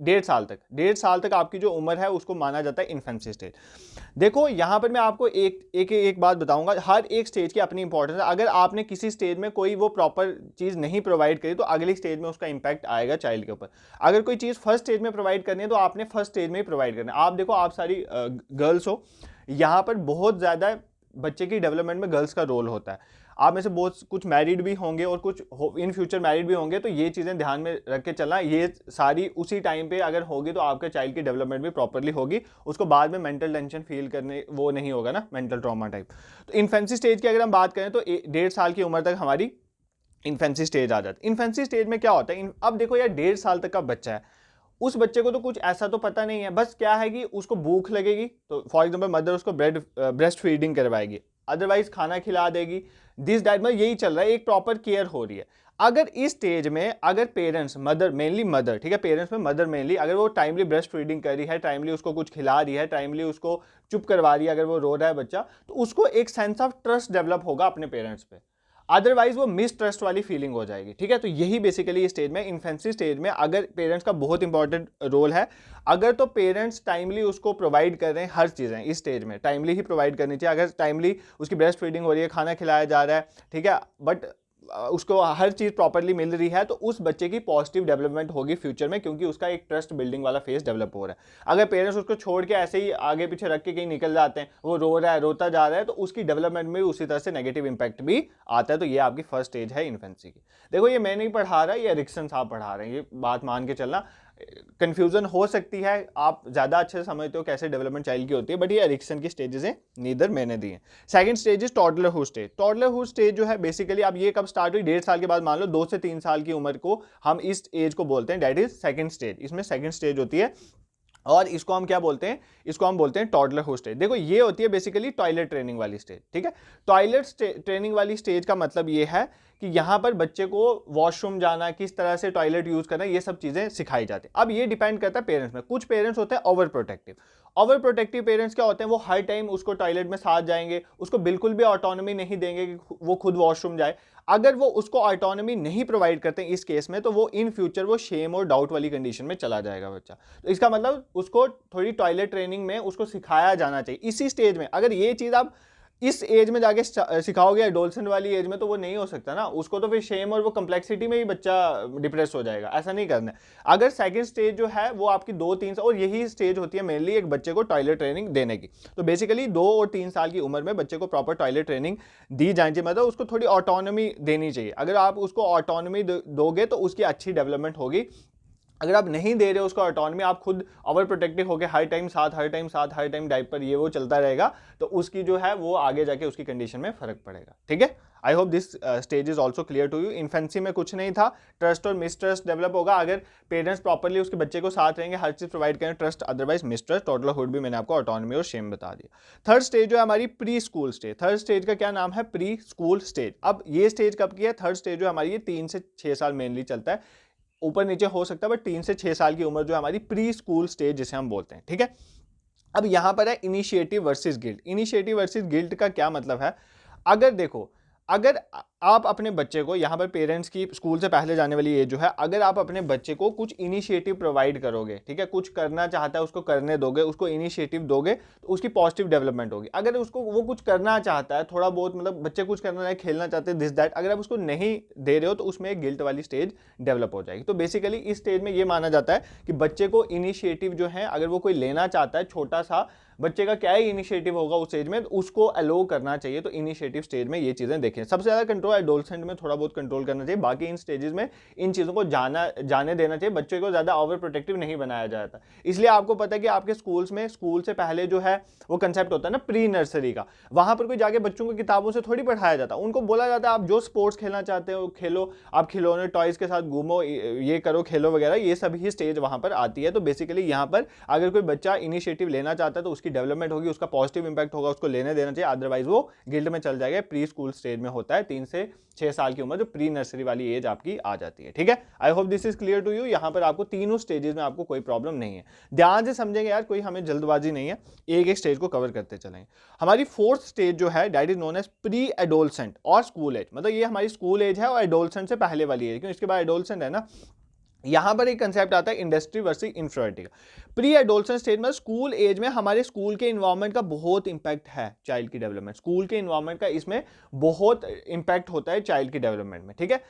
1.5 साल तक आपकी जो उम्र है उसको माना जाता है इन्फेंसी स्टेज। देखो यहाँ पर मैं आपको एक बात बताऊंगा, हर एक स्टेज की अपनी इंपॉर्टेंस है। अगर आपने किसी स्टेज में कोई वो प्रॉपर चीज़ नहीं प्रोवाइड करी तो अगली स्टेज में उसका इंपैक्ट आएगा चाइल्ड के ऊपर। अगर कोई चीज़ 1st स्टेज में प्रोवाइड करनी है तो आपने 1st स्टेज में ही प्रोवाइड करना है। आप देखो, आप सारी गर्ल्स हो, यहाँ पर बहुत ज़्यादा बच्चे की डेवलपमेंट में गर्ल्स का रोल होता है। आप में से बहुत कुछ मैरिड भी होंगे और कुछ इन फ्यूचर मैरिड भी होंगे, तो ये चीज़ें ध्यान में रख के चलना, ये सारी उसी टाइम पे अगर होगी तो आपके चाइल्ड की डेवलपमेंट भी प्रॉपरली होगी, उसको बाद में मेंटल टेंशन फील करने वो नहीं होगा ना, मेंटल ट्रॉमा टाइप। तो इन्फेंसी स्टेज की अगर हम बात करें तो 1.5 साल की उम्र तक हमारी इन्फेंसी स्टेज आ जाती है। इन्फेंसी स्टेज में क्या होता है, अब देखो यार 1.5 साल तक का बच्चा है, उस बच्चे को तो कुछ ऐसा तो पता नहीं है, बस क्या है कि उसको भूख लगेगी तो फॉर एग्जांपल मदर उसको ब्रेस्ट फीडिंग करवाएगी, अदरवाइज खाना खिला देगी, दिस दैट, में यही चल रहा है, एक प्रॉपर केयर हो रही है। अगर इस स्टेज में अगर पेरेंट्स, मदर मेनली मदर, ठीक है, पेरेंट्स में मदर मेनली, अगर वो टाइमली ब्रेस्ट फीडिंग कर रही है, टाइमली उसको कुछ खिला रही है, टाइमली उसको चुप करवा रही है, अगर वो रो रहा है बच्चा, तो उसको एक सेंस ऑफ ट्रस्ट डेवलप होगा अपने पेरेंट्स पे, अदरवाइज वो मिस ट्रस्ट वाली फीलिंग हो जाएगी। ठीक है, तो यही बेसिकली स्टेज में, इन्फेंसी स्टेज में अगर पेरेंट्स का बहुत इंपॉर्टेंट रोल है। अगर तो पेरेंट्स टाइमली उसको प्रोवाइड कर रहे हैं, हर चीज़ें इस स्टेज में टाइमली ही प्रोवाइड करनी चाहिए। अगर टाइमली उसकी ब्रेस्ट फीडिंग हो रही है, खाना खिलाया जा रहा है, ठीक है, बट उसको हर चीज़ प्रॉपरली मिल रही है, तो उस बच्चे की पॉजिटिव डेवलपमेंट होगी फ्यूचर में, क्योंकि उसका एक ट्रस्ट बिल्डिंग वाला फेज डेवलप हो रहा है। अगर पेरेंट्स उसको छोड़ के ऐसे ही आगे पीछे रख के कहीं निकल जाते हैं, वो रो रहा है, रोता जा रहा है, तो उसकी डेवलपमेंट में उसी तरह से नेगेटिव इंपैक्ट भी आता है। तो ये आपकी 1st स्टेज है इन्फेंसी की। देखो ये मैं नहीं पढ़ा रहा, ये एरिक्सन साहब पढ़ा रहे हैं, ये बात मान के चलना। कंफ्यूजन हो सकती है, आप ज़्यादा अच्छे से समझते हो कैसे डेवलपमेंट चाइल्ड की होती है, बट ये एरिक्सन की स्टेजेस हैं, नीदर मैंने दी हैं। 2nd stage is toddlerhood stage. Toddlerhood stage जो है बेसिकली, अब ये कब स्टार्ट हुई, 1.5 साल के बाद, मान लो 2 से 3 साल की उम्र को हम इस एज को बोलते हैं, दैट इज 2nd स्टेज। इसमें 2nd स्टेज होती है और इसको हम क्या बोलते हैं, इसको हम बोलते हैं टॉडलरहुड स्टेज। देखो ये होती है बेसिकली टॉयलेट ट्रेनिंग वाली स्टेज। ठीक है, टॉयलेट ट्रेनिंग वाली स्टेज का मतलब ये है कि यहाँ पर बच्चे को वॉशरूम जाना, किस तरह से टॉयलेट यूज करना, ये सब चीजें सिखाई जाती है। अब ये डिपेंड करता है पेरेंट्स में। कुछ पेरेंट्स होते हैं over protective, over protective parents क्या होते हैं, वो हर टाइम उसको टॉयलेट में साथ जाएंगे, उसको बिल्कुल भी ऑटोनॉमी नहीं देंगे कि वो खुद वॉशरूम जाए। अगर वो उसको ऑटोनॉमी नहीं प्रोवाइड करते इस केस में, तो वो इन फ्यूचर वो शेम और डाउट वाली कंडीशन में चला जाएगा बच्चा। तो इसका मतलब उसको थोड़ी टॉयलेट ट्रेनिंग में उसको सिखाया जाना चाहिए इसी स्टेज में। अगर ये चीज़ आप इस एज में जाके सिखाओगे एडोलसेंट वाली एज में, तो वो नहीं हो सकता ना, उसको तो फिर शेम और वो कम्प्लेक्सिटी में ही बच्चा डिप्रेस हो जाएगा। ऐसा नहीं करना है। अगर सेकंड स्टेज जो है वो आपकी 2-3 साल, और यही स्टेज होती है मेनली एक बच्चे को टॉयलेट ट्रेनिंग देने की। तो बेसिकली 2 और 3 साल की उम्र में बच्चे को प्रॉपर टॉयलेट ट्रेनिंग दी जानी चाहिए, मतलब उसको थोड़ी ऑटोनॉमी देनी चाहिए। अगर आप उसको ऑटोनॉमी दोगे तो उसकी अच्छी डेवलपमेंट होगी। अगर आप नहीं दे रहे हो उसको ऑटोनॉमी, आप खुद ओवर प्रोटेक्टिव होकर हर टाइम डायपर ये वो चलता रहेगा, तो उसकी जो है वो आगे जाके उसकी कंडीशन में फर्क पड़ेगा। ठीक है, I hope this stage is also clear to you. Infancy में कुछ नहीं था, ट्रस्ट और मिसट्रस्ट डेवलप होगा अगर पेरेंट्स प्रॉपरली उसके बच्चे को साथ रहेंगे, हर चीज प्रोवाइड करें, ट्रस्ट अदरवाइज मिसट्रस्ट। टॉडलरहुड भी मैंने आपको ऑटोनॉमी और शेम बता दिया। थर्ड स्टेज जो है हमारी pre school stage. Third stage का क्या नाम है, प्री स्कूल स्टेज। अब ये स्टेज कब की है, थर्ड स्टेज जो हमारी 3 से 6 साल मेनली चलता है, ऊपर नीचे हो सकता है, बट 3 से 6 साल की उम्र जो हमारी प्री स्कूल स्टेज जिसे हम बोलते हैं। ठीक है, अब यहां पर है initiative versus guilt. Initiative versus guilt का क्या मतलब है, अगर देखो, अगर आप अपने बच्चे को, यहाँ पर पेरेंट्स की स्कूल से पहले जाने वाली एज जो है, अगर आप अपने बच्चे को कुछ इनिशिएटिव प्रोवाइड करोगे, ठीक है, कुछ करना चाहता है उसको करने दोगे, उसको इनिशिएटिव दोगे, तो उसकी पॉजिटिव डेवलपमेंट होगी। अगर उसको वो कुछ करना चाहता है थोड़ा बहुत, मतलब बच्चे कुछ करना है, खेलना चाहते हैं, दिस दैट, अगर आप उसको नहीं दे रहे हो तो उसमें एक गिल्ट वाली स्टेज डेवलप हो जाएगी। तो बेसिकली इस स्टेज में ये माना जाता है कि बच्चे को इनिशिएटिव जो है, अगर वो कोई लेना चाहता है, छोटा सा बच्चे का क्या ही इनिशिएटिव होगा उस स्टेज में, उसको अलो करना चाहिए। तो इनिशिएटिव स्टेज में ये चीजें देखें। सबसे ज्यादा कंट्रोल एडोलसेंट में थोड़ा बहुत कंट्रोल करना चाहिए, बाकी इन स्टेजेस में इन चीजों को जाने देना चाहिए। बच्चे को ज्यादा ओवर प्रोटेक्टिव नहीं बनाया जाता। इसलिए आपको पता है कि आपके स्कूल्स में, स्कूल से पहले जो है वो कंसेप्ट होता है ना प्री नर्सरी का, वहां पर कोई जाके बच्चों को किताबों से थोड़ी पढ़ाया जाता। उनको बोला जाता है आप जो स्पोर्ट्स खेलना चाहते हो खेलो, आप खिलौने टॉयज के साथ घूमो, ये करो, खेलो वगैरह, ये सभी स्टेज वहां पर आती है। तो बेसिकली यहाँ पर अगर कोई बच्चा इनिशिएटिव लेना चाहता है तो उसकी डेवलपमेंट होगी, उसका पॉजिटिव इंपैक्ट होगा, उसको लेने देना चाहिए, अदरवाइज वो गिल्ट में चल जाएगा। प्री स्कूल स्टेज में होता है 3 से 6 साल की उम्र, जो प्री नर्सरी वाली एज आपकी आ जाती है। ठीक है, I hope this is clear to you. यहां पर आपको तीनों स्टेजेस में आपको कोई प्रॉब्लम नहीं है। ध्यान से समझेंगे यार, कोई हमें जल्दबाजी नहीं है, एक एक स्टेज को कवर करते चलेंगे। हमारी फोर्थ स्टेज जो है that is known as pre adolescent और स्कूल एज, मतलब ये हमारी स्कूल एज है और एडोलसेंट से पहले वाली एज, क्योंकि इसके बाद एडोलसेंट है ना। यहां पर एक कंसेप्ट आता है इंडस्ट्री वर्सेस इंफ्राइटी का। प्री एडोलसेंट स्टेज में, स्कूल एज में, हमारे स्कूल के इन्वायरमेंट का बहुत इंपैक्ट है चाइल्ड की डेवलपमेंट। स्कूल के इन्वायरमेंट का इसमें बहुत इंपैक्ट होता है चाइल्ड की डेवलपमेंट में। ठीक है,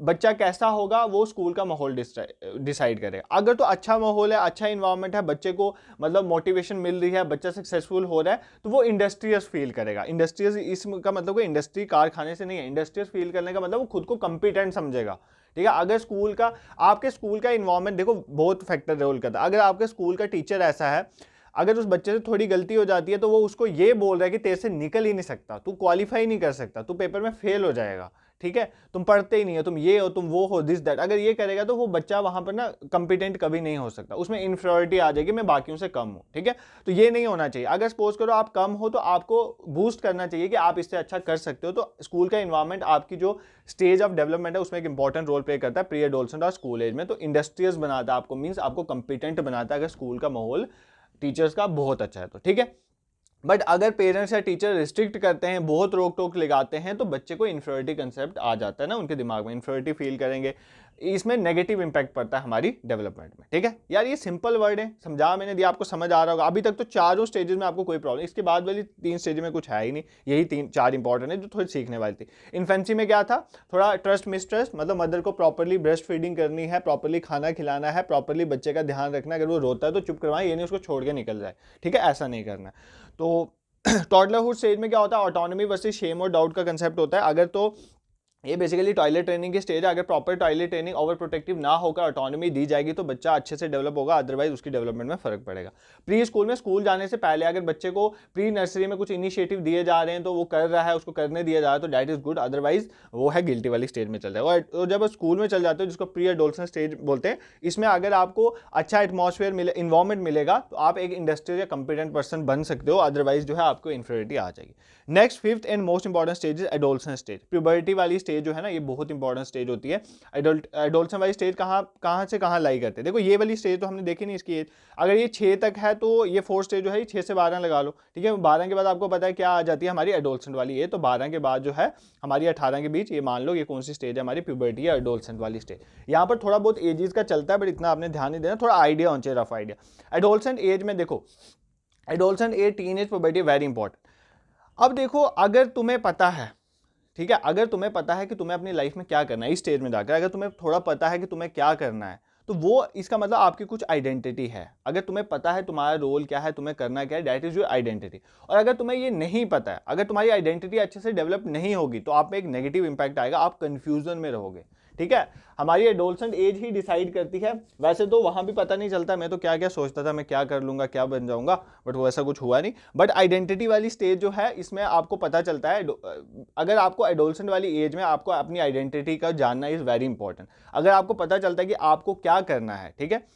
बच्चा कैसा होगा वो स्कूल का माहौल डिसाइड करेगा। अगर तो अच्छा माहौल है, अच्छा इन्वायरमेंट है, बच्चे को मतलब मोटिवेशन मिल रही है, बच्चा सक्सेसफुल हो रहा है, तो वो इंडस्ट्रियस फील करेगा। इंडस्ट्रियस इसका मतलब कोई इंडस्ट्री कारखाने से नहीं है, इंडस्ट्रियस फील करने का मतलब वो खुद को कंपिटेंट समझेगा। ठीक है, अगर स्कूल का, आपके स्कूल का इन्वायरमेंट देखो बहुत फैक्टर रोल करता है। अगर आपके स्कूल का टीचर ऐसा है, अगर उस बच्चे से थोड़ी गलती हो जाती है तो वो उसको ये बोल रहा है कि तेरे से निकल ही नहीं सकता, तू क्वालिफाई नहीं कर सकता, तू पेपर में फेल हो जाएगा, ठीक है, तुम पढ़ते ही नहीं हो, तुम ये हो, तुम वो हो, दिस दैट, अगर ये करेगा तो वो बच्चा वहां पर ना कंपिटेंट कभी नहीं हो सकता, उसमें इंफीरियरिटी आ जाएगी, मैं बाकियों से कम हूं। ठीक है, तो ये नहीं होना चाहिए। अगर सपोज करो आप कम हो तो आपको बूस्ट करना चाहिए कि आप इससे अच्छा कर सकते हो। तो स्कूल का इन्वायरमेंट आपकी जो स्टेज ऑफ डेवलपमेंट है उसमें एक इंपॉर्टेंट रोल प्ले करता है प्री एडोलसेंट और स्कूल एज में। तो इंडस्ट्रियस बनाता है आपको, मीन्स आपको कंपिटेंट बनाता है अगर स्कूल का माहौल टीचर्स का बहुत अच्छा है तो। ठीक है, बट अगर पेरेंट्स या टीचर रिस्ट्रिक्ट करते हैं, बहुत रोक टोक लगाते हैं, तो बच्चे को इंफीरियरिटी कंसेप्ट आ जाता है ना उनके दिमाग में, इंफीरियरिटी फील करेंगे, इसमें नेगेटिव इंपैक्ट पड़ता है हमारी डेवलपमेंट में। ठीक है यार, ये सिंपल वर्ड है, समझा मैंने दिया, आपको समझ आ रहा होगा। अभी तक तो चारों स्टेजेस में आपको कोई प्रॉब्लम, इसके बाद वाली 3 स्टेज में कुछ है ही नहीं, यही 3-4 इंपॉर्टेंट है जो थोड़ी सीखने वाली थी। इन्फेंसी में क्या था, थोड़ा ट्रस्ट मिसट्रस्ट, मतलब मदर को प्रॉपरली ब्रेस्ट फीडिंग करनी है, प्रॉपरली खाना खिलाना है, प्रॉपरली बच्चे का ध्यान रखना है, अगर वो रोता है तो चुप करवाएं, ये नहीं उसको छोड़ के निकल जाए। ठीक है, ऐसा नहीं करना। तो टॉडलरहुड स्टेज में क्या होता है, ऑटोनॉमी वर्सेस शेम और डाउट का कंसेप्ट होता है। अगर तो ये बेसिकली टॉयलेट ट्रेनिंग की स्टेज है, अगर proper toilet training over protective ना होकर ऑटोनॉमी दी जाएगी तो बच्चा अच्छे से डेवलप होगा, अदरवाइज उसकी डेवलपमेंट में फर्क पड़ेगा। प्री स्कूल में, स्कूल जाने से पहले अगर बच्चे को प्री नर्सरी में कुछ इनिशिएटिव दिए जा रहे हैं तो वो कर रहा है, उसको करने दिया जा रहा है, तो दैट इज गुड, अदरवाइज वो है गिल्टी वाली स्टेज में चल जाएगा। और जब स्कूल में चल जाते हो, जिसको प्री एडोलसेंट स्टेज बोलते हैं, इसमें अगर आपको अच्छा एटमॉस्फेयर मिले, इन्वायरमेंट मिलेगा, तो आप एक इंडस्ट्रियल या कंपिटेंट पर्सन बन सकते हो, अदरवाइज जो है आपको इंफीरियरिटी आ जाएगी। Next 5th and most important stage is adolescent stage, puberty वाली स्टेज स्टेज जो है ना ये बहुत इंपॉर्टेंट स्टेज होती है। एडोल्सन वाली स्टेज कहाँ से कहाँ लाई करते हैं। देखो ये वाली स्टेज तो हमने देखी नहीं इसकी एज, अगर ये 6 तक है तो ये 4 स्टेज जो है 6 से 12 लगा लो, ठीक है। 12 के बाद आपको पता है क्या आ जाती है हमारी एडोल्सेंट वाली एज, तो 12 के बाद जो है हमारी 18 के बीच ये मान लो ये कौन सी स्टेज है हमारी प्यूबर्टी या एडोल्सेंट वाली स्टेज। यहाँ पर थोड़ा बहुत एजेस का चलता है बट इतना आपने ध्यान नहीं देना, थोड़ा आइडिया होना चाहिए, रफ आइडिया। एडोल्सेंट एज में देखो adolescent age, teen age, puberty very important. अब देखो अगर तुम्हें पता है, ठीक है, अगर तुम्हें पता है कि तुम्हें अपनी लाइफ में क्या करना है इस स्टेज में जाकर, अगर तुम्हें थोड़ा पता है कि तुम्हें क्या करना है तो वो इसका मतलब आपकी कुछ आइडेंटिटी है। अगर तुम्हें पता है तुम्हारा रोल क्या है, तुम्हें करना क्या है, दैट इज योर आइडेंटिटी। और अगर तुम्हें ये नहीं पता है, अगर तुम्हारी आइडेंटिटी अच्छे से डेवलप नहीं होगी तो आप में एक नेगेटिव इंपैक्ट आएगा, आप कंफ्यूजन में रहोगे, ठीक है। हमारी एडोल्सेंट एज ही डिसाइड करती है। वैसे तो वहां भी पता नहीं चलता, मैं तो क्या क्या सोचता था मैं क्या कर लूंगा क्या बन जाऊंगा, बट वो ऐसा कुछ हुआ नहीं। बट आइडेंटिटी वाली स्टेज जो है इसमें आपको पता चलता है। अगर आपको एडोल्सेंट वाली एज में आपको अपनी आइडेंटिटी का जानना इज वेरी इंपॉर्टेंट। अगर आपको पता चलता है कि आपको क्या करना है, ठीक है,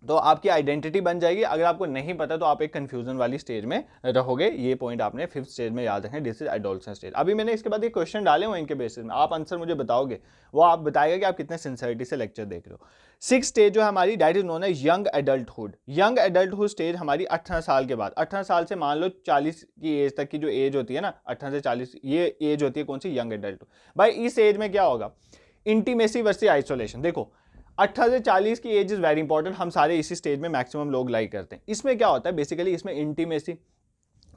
तो आपकी आइडेंटिटी बन जाएगी। अगर आपको नहीं पता तो आप एक कंफ्यूजन वाली स्टेज में रहोगे। ये पॉइंट आपने 5th स्टेज में याद रखें, दिस इज एडोल्सेंट स्टेज। अभी मैंने इसके बाद एक क्वेश्चन डाले हुए इनके बेसिस में, आप आंसर मुझे बताओगे, वो आप बताएगा कि आप कितने सिंसियरिटी से लेक्चर देख रहे हो। 6th स्टेज जो है हमारी that is known as young adulthood. Young adulthood stage हमारी 18 साल के बाद, 18 साल से मान लो 40 की एज तक की जो एज होती है ना, 18 से 40 ये एज होती है कौन सी, यंग एडल्टहुड। भाई इस एज में क्या होगा, इंटीमेसी वर्सेस आइसोलेशन। देखो 18 से 40 की एज इज वेरी इंपॉर्टेंट, हम सारे इसी स्टेज में मैक्सिमम लोग लाइक करते हैं। इसमें क्या होता है बेसिकली, इसमें इंटीमेसी,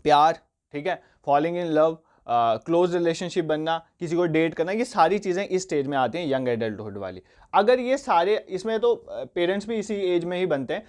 प्यार, ठीक है, falling in love, close relationship बनना, किसी को डेट करना, ये सारी चीज़ें इस स्टेज में आती हैं यंग एडल्टहुड वाली। अगर ये सारे, इसमें तो पेरेंट्स भी इसी एज में ही बनते हैं।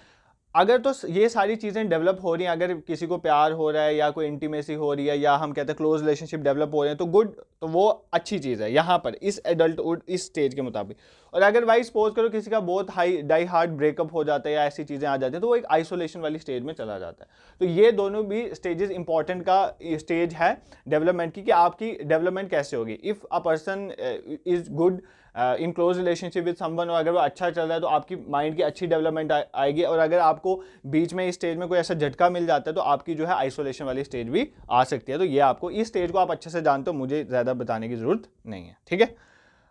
अगर तो ये सारी चीज़ें डेवलप हो रही हैं, अगर किसी को प्यार हो रहा है या कोई इंटीमेसी हो रही है या हम कहते हैं क्लोज रिलेशनशिप डेवलप हो रहे हैं तो गुड, तो वो अच्छी चीज़ है यहाँ पर इस एडल्टहुड इस स्टेज के मुताबिक। और अगर भाई सपोज करो किसी का बहुत हाई डाई हार्ड ब्रेकअप हो जाता है या ऐसी चीज़ें आ जाती है तो वो एक आइसोलेशन वाली स्टेज में चला जाता है। तो ये दोनों भी स्टेजेस इंपॉर्टेंट का स्टेज है डेवलपमेंट की, कि आपकी डेवलपमेंट कैसे होगी। If a person is good in close relationship with someone, और अगर वो अच्छा चल रहा है तो आपकी माइंड की अच्छी डेवलपमेंट आएगी। और अगर आपको बीच में इस स्टेज में कोई ऐसा झटका मिल जाता है तो आपकी जो है आइसोलेशन वाली स्टेज भी आ सकती है। तो ये आपको इस स्टेज को आप अच्छे से जानते हो, मुझे ज़्यादा बताने की जरूरत नहीं है, ठीक है।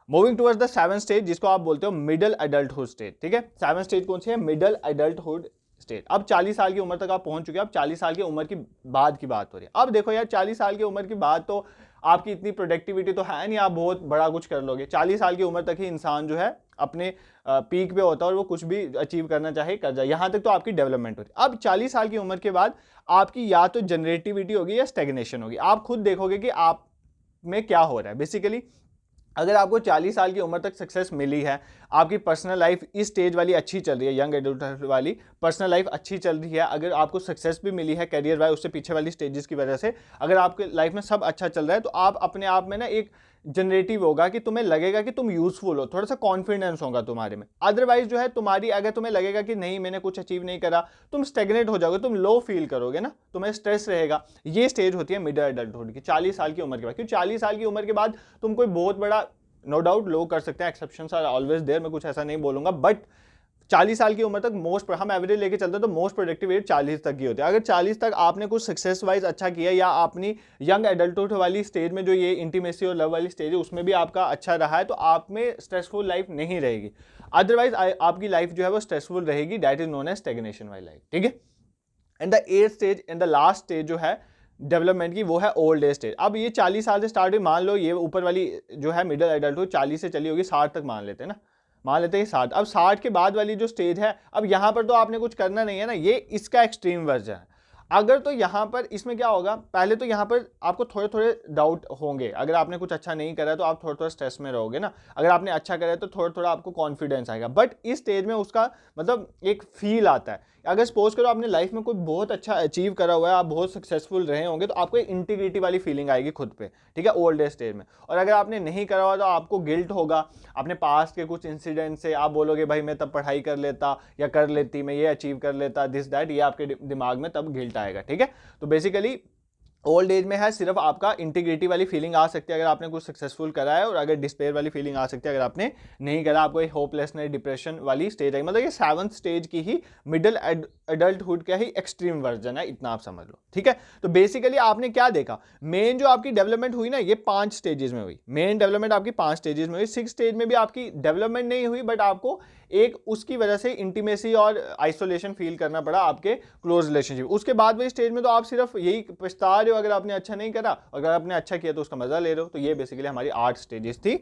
Moving towards the 7th stage जिसको आप बोलते हो मिडल एडल्टहुड स्टेज, ठीक है। 7th स्टेज कौन सी है, मिडल एडल्टहुड स्टेज। अब 40 साल की उम्र तक आप पहुंच चुके हैं, अब 40 साल की उम्र की बाद की बात हो रही है। अब देखो यार 40 साल की उम्र की बाद तो आपकी इतनी प्रोडक्टिविटी तो है नहीं, आप बहुत बड़ा कुछ कर लोगे। 40 साल की उम्र तक ही इंसान जो है अपने पीक पे होता है और वो कुछ भी अचीव करना चाहे कर जाए, यहाँ तक तो आपकी डेवलपमेंट हो रही है। अब 40 साल की उम्र के बाद आपकी या तो जनरेटिविटी होगी या स्टेग्नेशन होगी। आप खुद देखोगे कि आप में क्या हो रहा है बेसिकली। अगर आपको 40 साल की उम्र तक सक्सेस मिली है, आपकी पर्सनल लाइफ इस स्टेज वाली अच्छी चल रही है, यंग एडल्ट वाली पर्सनल लाइफ अच्छी चल रही है, अगर आपको सक्सेस भी मिली है करियर वाइज उससे पीछे वाली स्टेजेस की वजह से, अगर आपके लाइफ में सब अच्छा चल रहा है तो आप अपने आप में ना एक जनरेटिव होगा कि तुम्हें लगेगा कि तुम यूजफुल हो, थोड़ा सा कॉन्फिडेंस होगा तुम्हारे में। अदरवाइज जो है तुम्हारी, अगर तुम्हें लगेगा कि नहीं मैंने कुछ अचीव नहीं करा, तुम स्टेगनेट हो जाओगे, तुम लो फील करोगे ना, तुम्हें स्ट्रेस रहेगा। ये स्टेज होती है मिडिल एडल्टहुड की 40 साल की उम्र के बाद। क्योंकि 40 साल की उम्र के बाद तुम कोई बहुत बड़ा, नो डाउट लोग कर सकते हैं, एक्सेप्शंस आर ऑलवेज देयर, मैं कुछ ऐसा नहीं बोलूंगा, बट 40 साल की उम्र तक हम एवरेज लेके चलते हैं तो मोस्ट प्रोडक्टिव एज 40 तक की होती है। अगर 40 तक आपने कुछ सक्सेस वाइज अच्छा किया या अपनी यंग एडल्टहुड वाली स्टेज में जो ये इंटीमेसी और लव वाली स्टेज है उसमें भी आपका अच्छा रहा है तो आप में स्ट्रेसफुल लाइफ नहीं रहेगी। अदरवाइज आपकी लाइफ जो है वो स्ट्रेसफुल रहेगी, that is known as stagnation वाली लाइफ, ठीक है। And the 8th stage and the last stage जो है डेवलपमेंट की वो है ओल्ड एज स्टेज। अब ये 40 साल से स्टार्ट हुई, मान लो ये ऊपर वाली जो है मिडिल एडल्टहुड 40 से चली होगी 60 तक मान लेते हैं ना, मान लेते हैं 60। अब 60 के बाद वाली जो स्टेज है, अब यहाँ पर तो आपने कुछ करना नहीं है ना, ये इसका एक्सट्रीम वर्जन है। अगर तो यहाँ पर इसमें क्या होगा, पहले तो यहाँ पर आपको थोड़े थोड़े डाउट होंगे, अगर आपने कुछ अच्छा नहीं करा तो आप थोड़ा थोड़ा स्ट्रेस में रहोगे ना, अगर आपने अच्छा करा तो थोड़ा थोड़ा आपको कॉन्फिडेंस आएगा। बट इस स्टेज में उसका मतलब एक फील आता है। अगर सपोज करो आपने लाइफ में कोई बहुत अच्छा अचीव करा हुआ है, आप बहुत सक्सेसफुल रहे होंगे तो आपको एक इंटीग्रिटी वाली फीलिंग आएगी खुद पे, ठीक है, ओल्ड एज स्टेज में। और अगर आपने नहीं करा हुआ तो आपको गिल्ट होगा अपने पास्ट के कुछ इंसिडेंट से, आप बोलोगे भाई मैं तब पढ़ाई कर लेता या कर लेती, मैं ये अचीव कर लेता, दिस दैट, ये आपके दिमाग में तब गिल्ट आएगा, ठीक है। तो बेसिकली ओल्ड एज में है सिर्फ आपका इंटीग्रिटी वाली फीलिंग आ सकती है अगर आपने कुछ सक्सेसफुल करा है, और अगर डिस्पेयर वाली फीलिंग आ सकती है अगर आपने नहीं करा, आपको एक होपलेसनेस डिप्रेशन वाली स्टेज है। मतलब ये 7th स्टेज की ही मिडिल एडल्टहुड का ही एक्सट्रीम वर्जन है, इतना आप समझ लो, ठीक है। तो बेसिकली आपने क्या देखा, मेन जो आपकी डेवलपमेंट हुई ना ये 5 स्टेजेस में हुई, मेन डेवलपमेंट आपकी 5 स्टेजेस में हुई। 6 स्टेज में भी आपकी डेवलपमेंट नहीं हुई, बट आपको एक उसकी वजह से इंटीमेसी और आइसोलेशन फील करना पड़ा आपके क्लोज रिलेशनशिप। उसके बाद वाली स्टेज में तो आप सिर्फ यही पछता रहे हो अगर आपने अच्छा नहीं करा, अगर आपने अच्छा किया तो उसका मजा ले रहे हो। तो ये बेसिकली हमारी 8 स्टेजेस थी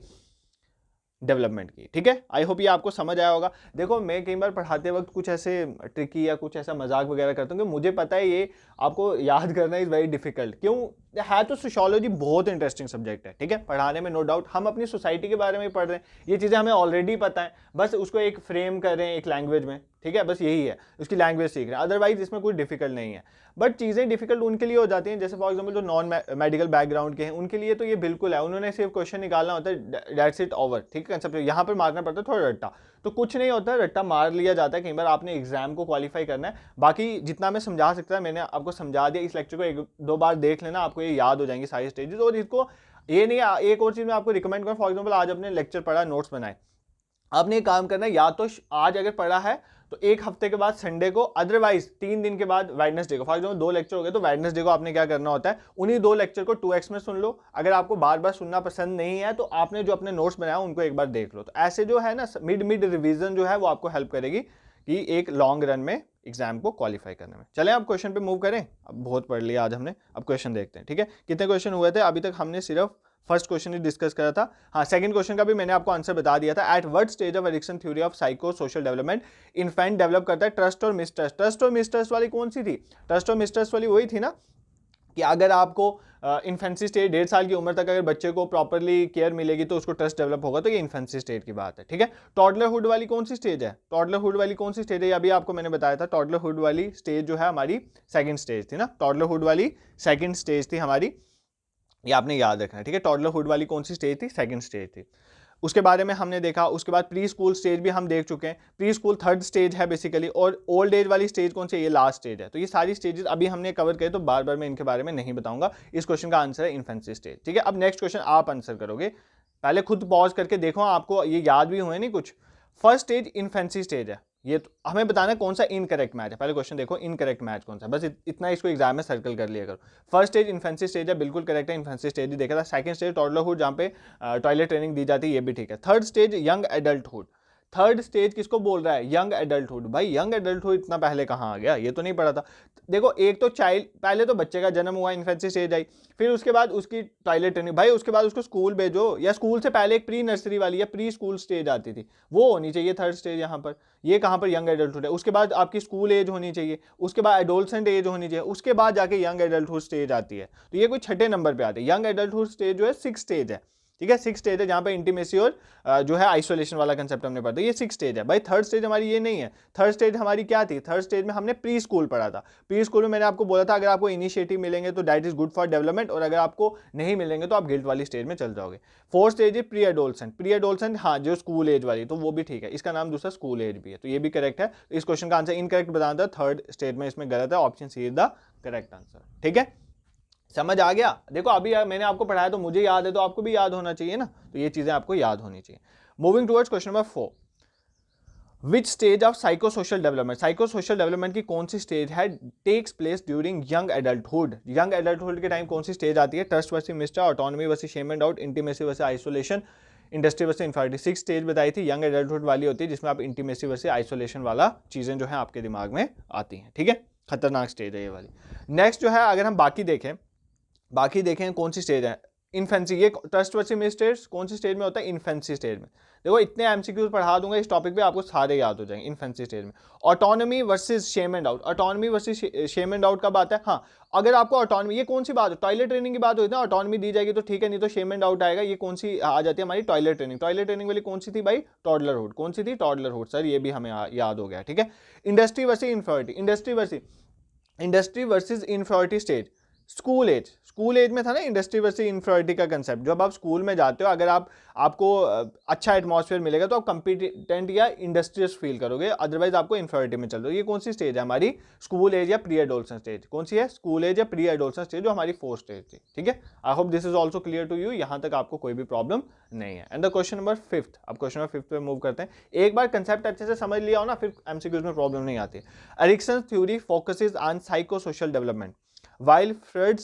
डेवलपमेंट की, ठीक है। आई होप ये आपको समझ आया होगा। देखो मैं कई बार पढ़ाते वक्त कुछ ऐसे ट्रिकी या कुछ ऐसा मजाक वगैरह करता हूँ कि मुझे पता है ये आपको याद करना इज वेरी डिफिकल्ट। क्यों है, तो सोशियोलॉजी बहुत इंटरेस्टिंग सब्जेक्ट है, ठीक है, पढ़ाने में नो डाउट। हम अपनी सोसाइटी के बारे में पढ़ रहे हैं, ये चीज़ें हमें ऑलरेडी पता है, बस उसको एक फ्रेम कर रहे हैं एक लैंग्वेज में, ठीक है, बस यही है, उसकी लैंग्वेज सीख रहे हैं। अदरवाइज इसमें कुछ डिफिकल्ट नहीं है। बट चीज़ें डिफिकल्ट उनके लिए हो जाती हैं, जैसे फॉर एग्जांपल जो नॉन मेडिकल बैकग्राउंड के हैं उनके लिए तो ये बिल्कुल है, उन्होंने सिर्फ क्वेश्चन निकालना होता है, दैट्स इट ओवर, ठीक है। कंसेप्ट यहाँ पर मारना पड़ता है थोड़ा रट्टा, तो कुछ नहीं होता, रट्टा मार लिया जाता है। कई बार आपने एग्जाम को क्वालिफाई करना है, बाकी जितना मैं समझा सकता है मैंने आपको समझा दिया। इस लेक्चर को 1-2 बार देख लेना, आपको ये याद हो जाएंगे सारी स्टेजेस। और इसको ये नहीं, एक और चीज़ मैं आपको रिकमेंड करूँ, फॉर एग्जाम्पल आज अपने लेक्चर पढ़ा, नोट्स बनाए, आपने एक काम करना है, या तो आज अगर पढ़ा है तो एक हफ्ते के बाद संडे को, अदरवाइज 3 दिन के बाद वेडनेसडे को, फॉर एग्जाम्पल 2 लेक्चर हो गए तो वेडनेसडे को आपने क्या करना होता है, उन्हीं 2 लेक्चर को 2x में सुन लो। अगर आपको बार बार सुनना पसंद नहीं है तो आपने जो अपने नोट्स बनाया उनको एक बार देख लो। तो ऐसे जो है ना मिड रिवीजन जो है वो आपको हेल्प करेगी कि एक लॉन्ग रन में एग्जाम को क्वालिफाई करने में। चलें अब क्वेश्चन पे मूव करें, अब बहुत पढ़ लिया आज हमने, अब क्वेश्चन देखते हैं, ठीक है। कितने क्वेश्चन हुए थे अभी तक, हमने सिर्फ फर्स्ट क्वेश्चन ही डिस्कस करा था। हाँ, सेकंड क्वेश्चन का भी मैंने आपको आंसर बता दिया था। At what stage of Erikson theory of psycho social development infant develop करता है ट्रस्ट और मिसट्रस्ट। ट्रस्ट और मिसट्रस्ट वाली कौन सी थी, ट्रस्ट और मिसट्रस्ट वाली वही थी ना कि अगर आपको इन्फेंसी स्टेज 1.5 साल की उम्र तक अगर बच्चे को प्रॉपरली केयर मिलेगी तो उसको ट्रस्ट डेवलप होगा, तो ये इन्फेंसी स्टेज की बात है, ठीक है। टॉडलरहुड वाली कौन सी स्टेज है, टॉडलरहुड वाली कौन सी स्टेज है, अभी आपको मैंने बताया था। टॉडलरहुड वाली स्टेज जो है हमारी सेकंड स्टेज थी ना, टॉडलरहुड वाली सेकंड स्टेज थी हमारी, ये आपने याद रखना है, ठीक है। टॉडलरहुड वाली कौन सी स्टेज थी, सेकंड स्टेज थी, उसके बारे में हमने देखा। उसके बाद प्री स्कूल स्टेज भी हम देख चुके हैं, प्री स्कूल थर्ड स्टेज है बेसिकली, और ओल्ड एज वाली स्टेज कौन सी, ये लास्ट स्टेज है। तो ये सारी स्टेजेस अभी हमने कवर करे, तो बार बार मैं इनके बारे में नहीं बताऊंगा। इस क्वेश्चन का आंसर है इन्फेंसी स्टेज, ठीक है। अब नेक्स्ट क्वेश्चन आप आंसर करोगे, पहले खुद पॉज करके देखो आपको ये याद भी हुए नहीं कुछ। फर्स्ट स्टेज इन्फेंसी स्टेज है, ये तो हमें बताना है कौन सा इनकरेक्ट मैच है। पहले क्वेश्चन देखो इनकरेक्ट मैच कौन सा है, बस इतना इसको एग्जाम में सर्कल कर लिया करो। फर्स्ट स्टेज इन्फेंसी स्टेज है, बिल्कुल करेक्ट है, इन्फेंसी स्टेज ही देखा था। सेकंड स्टेज टॉडलरहुड जहाँ पे टॉयलेट ट्रेनिंग दी जाती है, ये भी ठीक है। Third stage young adulthood, third stage किसको बोल रहा है, यंग एडल्टहुड। भाई यंग एडल्टहुड इतना पहले कहाँ आ गया, ये तो नहीं पढ़ा था। देखो एक तो चाइल्ड, पहले तो बच्चे का जन्म हुआ, इन्फेंसी स्टेज आई, फिर उसके बाद उसकी टॉयलेट ट्रेनिंग, भाई उसके बाद उसको स्कूल भेजो, या स्कूल से पहले एक प्री नर्सरी वाली या प्री स्कूल स्टेज आती थी, वो होनी चाहिए थर्ड स्टेज यहाँ पर। ये कहाँ पर यंग एडल्टहुड है। उसके बाद आपकी स्कूल एज होनी चाहिए, उसके बाद एडोलसेंट एज होनी चाहिए, उसके बाद जाके यंग एडल्टहुड स्टेज आती है। तो ये कोई छठे नंबर पे आती है। यंग एडल्टहुड स्टेज जो है 6 स्टेज है, ठीक है। 6 स्टेज है जहाँ पे इंटीमेसी और जो है आइसोलेशन वाला कंसेप्ट हमने पढ़ा, ये 6 स्टेज है। भाई थर्ड स्टेज हमारी ये नहीं है। थर्ड स्टेज हमारी क्या थी, थर्ड स्टेज में हमने प्री स्कूल पढ़ा था। प्री स्कूल में मैंने आपको बोला था अगर आपको इनिशिएटिव मिलेंगे तो that is good for development, और अगर आपको नहीं मिलेंगे तो आप गिल्ट वाली स्टेज में चल जाओगे। फोर्थ स्टेज है प्री एडोलसेंट, प्री एडोलसेंट हाँ जो स्कूल एज वाली, तो वो भी ठीक है, इसका नाम दूसरा स्कूल एज भी है, तो ये भी करेक्ट है। तो इस क्वेश्चन का आंसर इनकरेक्ट बताना था, थर्ड स्टेज में इसमें गलत है, option C is the correct answer, ठीक है। समझ आ गया। देखो अभी मैंने आपको पढ़ाया तो मुझे याद है, तो आपको भी याद होना चाहिए ना, तो ये चीजें आपको याद होनी चाहिए। Moving towards question number 4, which stage of psycho social development, psycho social development की कौन सी स्टेज है takes place during young adulthood. Young adulthood के टाइम कौन सी स्टेज आती है, trust versus mistrust, autonomy versus shame and doubt, intimacy versus isolation, industry versus infinity. 6 stage बताई थी, यंग एडल्टहुड वाली होती है जिसमें आप इंटीमेसी वर्सेस आइसोलेशन वाला चीजें जो है आपके दिमाग में आती हैं, ठीक है। खतरनाक स्टेज है ये वाली। नेक्स्ट जो है अगर हम बाकी देखें कौन सी स्टेज है, इन्फेंसी, ये ट्रस्ट वर्सेस मिसट्रस्ट कौन सी स्टेज में होता है, इन्फेंसी स्टेज में। देखो इतने एमसीक्यूज पढ़ा दूंगा इस टॉपिक पे, आपको सारे याद हो जाएंगे इन्फेंसी स्टेज में। Autonomy versus shame and doubt, autonomy versus shame and doubt कब आता है, हाँ अगर आपको ऑटोनॉमी, ये कौन सी बात है, टॉयलेट ट्रेनिंग की बात होती है ना, ऑटोनॉमी दी जाएगी तो ठीक है, नहीं तो शेम एंड डाउट आएगा। ये कौन सी आ जाती है हमारी, टॉयलेट ट्रेनिंग। टॉयलेट ट्रेनिंग वाली कौन सी थी भाई, टॉडलरहुड। कौन सी थी, टॉडलरहुड, सर ये भी हमें याद हो गया, ठीक है। Industry versus infinity, industry versus infinity stage, school age में था ना इंडस्ट्री वर्सेस इंफीरियरिटी का कंसेप्ट। जब आप स्कूल में जाते हो, अगर आपको अच्छा एटमॉस्फेयर मिलेगा तो आप कंपिटेंट या इंडस्ट्रियस फील करोगे, अदरवाइज आपको इंफीरियरिटी में चल रहे हो। ये कौन सी स्टेज है हमारी? स्कूल एज या प्री एडोलसेंस स्टेज। कौन सी है? स्कूल एज या प्री एडोलसेंस स्टेज, जो हमारी 4th स्टेज थी। ठीक है, I hope this is also clear to you. यहाँ तक आपको कोई भी प्रॉब्लम नहीं है। And the question number 5th, अब क्वेश्चन नंबर 5th पे मूव करते हैं। एक बार कंसेप्ट अच्छे से समझ लिया हो ना, फिर एमसीक्यूज में प्रॉब्लम नहीं आती। Ericsson theory focuses on psycho social development while Freud's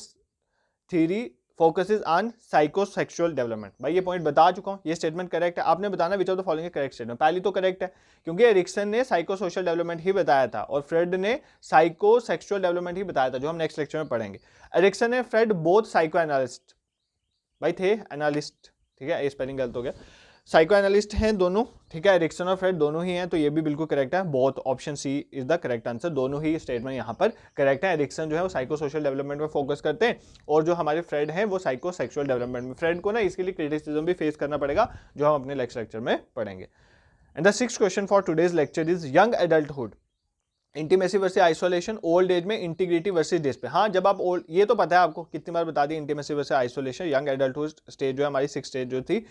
theory focuses on psychosexual development. भाई ये पॉइंट बता चुका हूं, ये स्टेटमेंट करेक्ट है। आपने बताना which of the following correct statement. पहली तो करेक्ट है, क्योंकि एरिक्सन ने साइको सोशल डेवलपमेंट ही बताया था और फ्रेड ने साइकोसेक्सुअल डेवलपमेंट ही बताया था, जो हम नेक्स्ट लेक्चर में पढ़ेंगे। Erikson and Freud both psycho analyst, भाई थे एनालिस्ट, ठीक है, ये स्पेलिंग गलत हो गया, साइको एनालिस्ट हैं दोनों। ठीक है, एरिक्सन और फ्रेड दोनों ही हैं, तो ये भी बिल्कुल करेक्ट है। Both, option C is the correct answer. दोनों ही स्टेटमेंट यहाँ पर करेक्ट है। एरिक्सन जो है वो साइको सोशल डेवलपमेंट में फोकस करते हैं और जो हमारे फ्रेड हैं वो साइको सेक्सुअल डेवलपमेंट में। फ्रेड को ना इसके लिए क्रिटिसिज्म भी फेस करना पड़ेगा, जो हम अपने नेक्स्ट लेक्चर में पढ़ेंगे। And the 6th question for today's lecture is young adulthood, intimacy versus isolation, old age में इंटीग्रिटी वर्सेस डेज पे। हाँ, जब आप ओल्ड, ये तो पता है आपको, कितनी बार बता दी, intimacy versus isolation. Young adulthood stage जो है हमारी 6th स्टेज जो थी।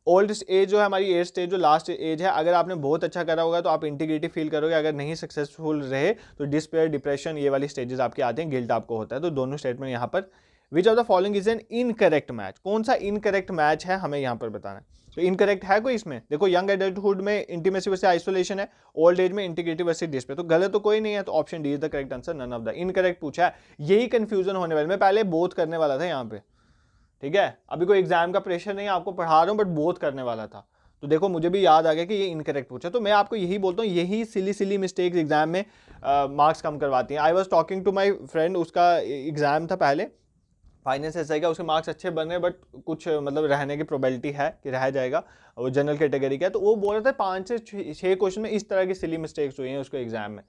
ओल्ड एज जो है हमारी 8th स्टेज जो लास्ट एज है। अगर आपने बहुत अच्छा करा होगा तो आप इंटीग्रिटी फील करोगे, अगर नहीं सक्सेसफुल रहे तो डिस्पेयर, डिप्रेशन, ये वाली स्टेजेस आपके आते हैं, गिल्ट आपको होता है। तो दोनों स्टेटमेंट यहाँ पर which of the following is an incorrect match, कौन सा इनकरेक्ट मैच है हमें यहाँ पर बताना है। तो इनकरेक्ट है कोई इसमें? देखो, यंग एडल्टहुड में इंटीमेसी वर्सेस आइसोलेशन है, ओल्ड एज में इंटीग्रिटी वर्सेस डिस्पे, तो गलत तो कोई नहीं है। तो option D is the correct answer, none of the. Incorrect पूछा है, यही कंफ्यूजन होने वाला। मैं पहले बोथ करने वाला था यहाँ पे, ठीक है, अभी कोई एग्जाम का प्रेशर नहीं, आपको पढ़ा रहा हूँ, बट बोथ करने वाला था। तो देखो, मुझे भी याद आ गया कि ये इनकरेक्ट पूछा, तो मैं आपको यही बोलता हूँ, यही सिली मिस्टेक्स एग्जाम में मार्क्स कम करवाती हैं। I was talking to my friend, उसका एग्जाम था पहले, फाइनेंस ऐसा है क्या, उसके मार्क्स अच्छे बन रहे, बट कुछ मतलब रहने की प्रोबेबिलिटी है कि रह जाएगा, वो जनरल कैटेगरी का है। तो वो बोल रहा था 5 से 6 क्वेश्चन में इस तरह की सिली मिस्टेक्स हुई हैं उसको एग्जाम में।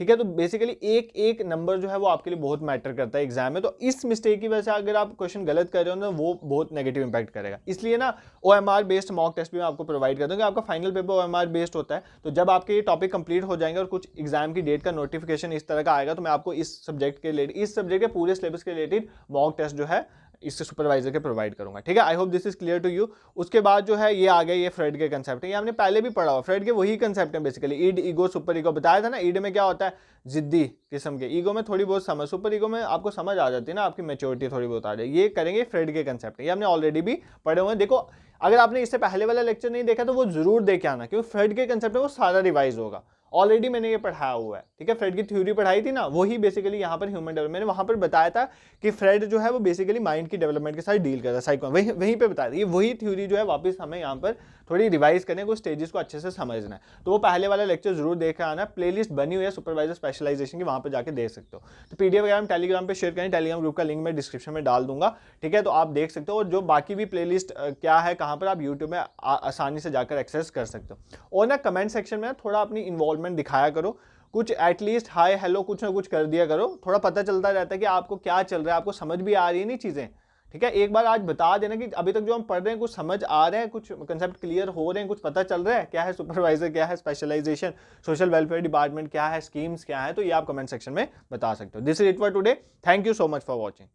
ठीक है, तो बेसिकली एक एक नंबर जो है वो आपके लिए बहुत मैटर करता है एग्जाम में। तो इस मिस्टेक की वजह से अगर आप क्वेश्चन गलत कर रहे हो ना, वो बहुत नेगेटिव इंपैक्ट करेगा। इसलिए ना OMR बेस्ड मॉक टेस्ट भी मैं आपको प्रोवाइड करता हूँ, कि आपका फाइनल पेपर OMR बेस्ड होता है। तो जब आपके ये टॉपिक कंप्लीट हो जाएंगे और कुछ एग्जाम की डेट का नोटिफिकेशन इस तरह का आएगा, तो मैं आपको इस सब्जेक्ट के रिलेटेड, इस सब्जेक्ट के पूरे सिलेबस के रिलेटेड मॉक टेस्ट जो है इससे सुपरवाइजर के प्रोवाइड करूंगा। ठीक है, I hope this is clear to you. उसके बाद जो है ये आ गए, ये फ्रेड के कंसेप्ट है, ये हमने पहले भी पढ़ा हुआ। फ्रेड के वही कंसेप्ट है बेसिकली, ईड, ईगो, सुपर ईगो। बताया था ना, ईड में क्या होता है, जिद्दी किस्म के, ईगो में थोड़ी बहुत समझ, सुपर ईगो में आपको समझ आ जाती है ना, आपकी मैच्योरिटी थोड़ी बहुत आ जाएगी। ये करेंगे फ्रेड के कंसेप्ट, ये हमने ऑलरेडी भी पढ़े हुए हैं। देखो, अगर आपने इससे पहले वाला लेक्चर नहीं देखा तो वो जरूर देख के आना, क्योंकि फ्रेड के कंसेप्ट है वो सारा रिवाइज होगा, ऑलरेडी मैंने ये पढ़ाया हुआ है। ठीक है, फ्रेड की थ्योरी पढ़ाई थी ना, वही बेसिकली यहाँ पर ह्यूमन डेवलपमेंट, मैंने वहां पर बताया था कि फ्रेड जो है वो बेसिकली माइंड की डेवलपमेंट के साथ डील करता है, साइको, वहीं पे बताया था। ये वही थ्योरी जो है वापस हमें यहाँ पर थोड़ी रिवाइज करने को, स्टेजेस को अच्छे से समझना है। तो वो पहले वाला लेक्चर जरूर देख आना, प्लेलिस्ट बनी हुई है सुपरवाइजर स्पेशलाइजेशन की, वहां पर जाके देख सकते हो। तो PDF वगैरह हम टेलीग्राम पे शेयर करें, टेलीग्राम ग्रुप का लिंक मैं डिस्क्रिप्शन में डाल दूंगा। ठीक है, तो आप देख सकते हो, और जो बाकी भी प्लेलिस्ट क्या है, कहाँ पर, आप यूट्यूब में आसानी से जाकर एक्सेस कर सकते हो। और ना कमेंट सेक्शन में थोड़ा अपनी इन्वॉल्वमेंट दिखाया करो, कुछ एटलीस्ट हाय हेलो कुछ ना कुछ कर दिया करो, थोड़ा पता चलता रहता है कि आपको क्या चल रहा है, आपको समझ भी आ रही है नहीं चीज़ें। ठीक है, एक बार आज बता देना कि अभी तक जो हम पढ़ रहे हैं कुछ समझ आ रहे हैं, कुछ कंसेप्ट क्लियर हो रहे हैं, कुछ पता चल रहा है, क्या है सुपरवाइजर, क्या है स्पेशलाइजेशन, सोशल वेलफेयर डिपार्टमेंट क्या है, स्कीम्स क्या है, तो ये आप कमेंट सेक्शन में बता सकते हो। This is it for today, thank you so much for watching.